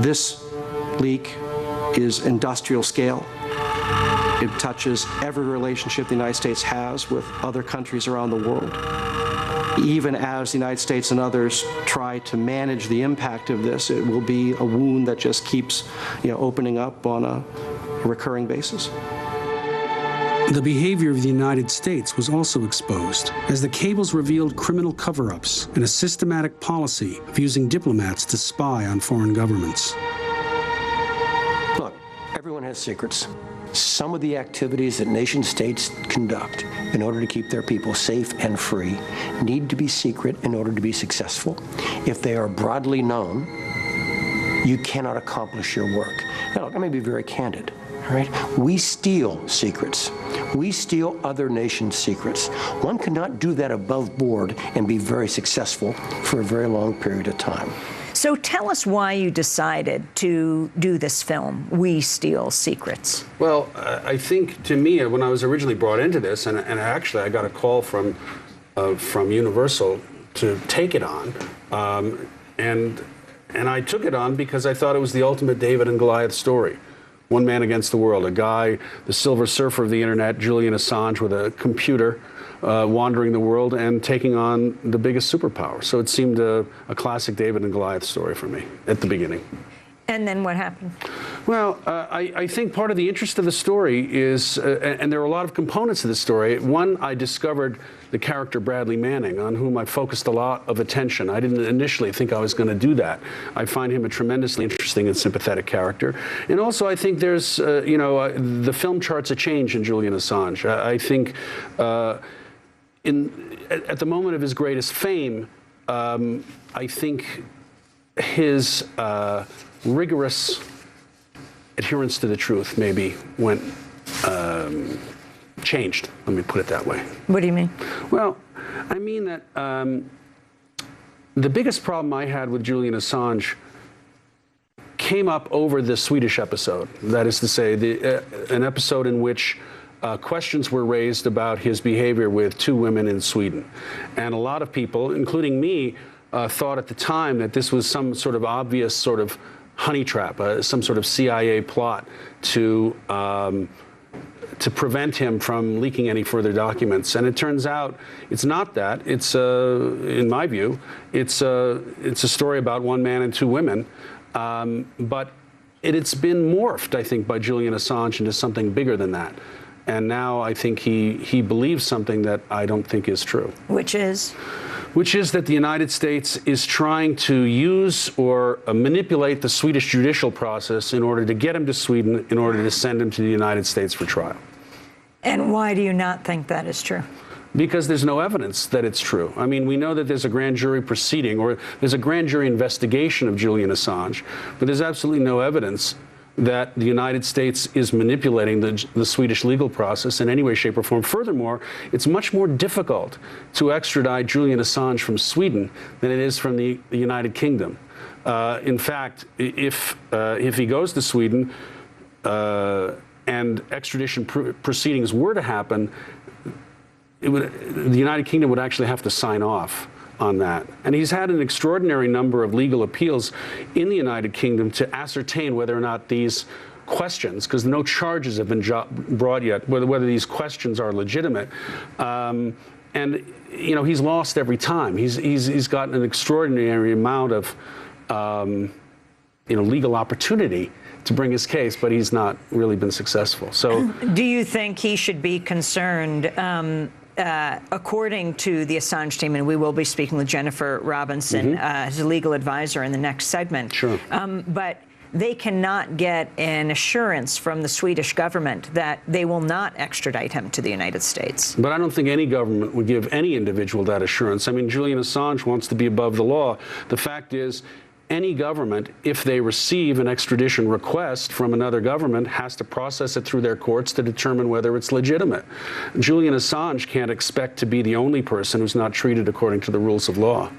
This leak is industrial scale. It touches every relationship the United States has with other countries around the world. Even as the United States and others try to manage the impact of this, it will be a wound that just keeps, opening up on a recurring basis. The behavior of the United States was also exposed as the cables revealed criminal cover-ups and a systematic policy of using diplomats to spy on foreign governments. Look, everyone has secrets. Some of the activities that nation-states conduct in order to keep their people safe and free need to be secret in order to be successful. If they are broadly known, you cannot accomplish your work. Now, look, let me be very candid. All right? We steal secrets. We steal other nations' secrets. One cannot do that above board and be very successful for a very long period of time. So tell us why you decided to do this film, We Steal Secrets. Well, I think, to me, when I was originally brought into this, and actually I got a call from Universal to take it on, and I took it on because I thought it was the ultimate David and Goliath story. One man against the world, a guy, the silver surfer of the internet, Julian Assange, with a computer, wandering the world and taking on the biggest superpower. So it seemed a classic David and Goliath story for me at the beginning. And then what happened? Well, I think part of the interest of the story is, and there are a lot of components of the story. One, I discovered the character Bradley Manning, on whom I focused a lot of attention. I didn't initially think I was going to do that. I find him a tremendously interesting and sympathetic character. And also, I think there's, the film charts a change in Julian Assange. I think at the moment of his greatest fame, I think his rigorous adherence to the truth maybe went changed. Let me put it that way. What do you mean? Well, I mean that the biggest problem I had with Julian Assange came up over the Swedish episode. That is to say, an episode in which questions were raised about his behavior with two women in Sweden. And a lot of people, including me, thought at the time that this was some sort of obvious sort of honey trap, some sort of CIA plot to prevent him from leaking any further documents. And it turns out it's not that. It's, in my view, it's a story about one man and two women. But it's been morphed, I think, by Julian Assange into something bigger than that. And now I think he believes something that I don't think is true. Which is? Which is that the United States is trying to use or manipulate the Swedish judicial process in order to get him to Sweden, in order to send him to the United States for trial. And why do you not think that is true? Because there's no evidence that it's true. I mean, we know that there's a grand jury proceeding, or there's a grand jury investigation of Julian Assange, but there's absolutely no evidence that the United States is manipulating the Swedish legal process in any way, shape, or form. Furthermore, it's much more difficult to extradite Julian Assange from Sweden than it is from the United Kingdom. In fact, if he goes to Sweden and extradition proceedings were to happen, the United Kingdom would actually have to sign off on that. And he's had an extraordinary number of legal appeals in the United Kingdom to ascertain whether or not these questions, because no charges have been brought yet, whether these questions are legitimate. And he's lost every time. He's gotten an extraordinary amount of legal opportunity to bring his case, but he's not really been successful. So, do you think he should be concerned? According to the Assange team, and we will be speaking with Jennifer Robinson, his legal advisor, in the next segment. Sure. But they cannot get an assurance from the Swedish government that they will not extradite him to the United States. But I don't think any government would give any individual that assurance. I mean, Julian Assange wants to be above the law. The fact is, any government, if they receive an extradition request from another government, has to process it through their courts to determine whether it's legitimate. Julian Assange can't expect to be the only person who's not treated according to the rules of law.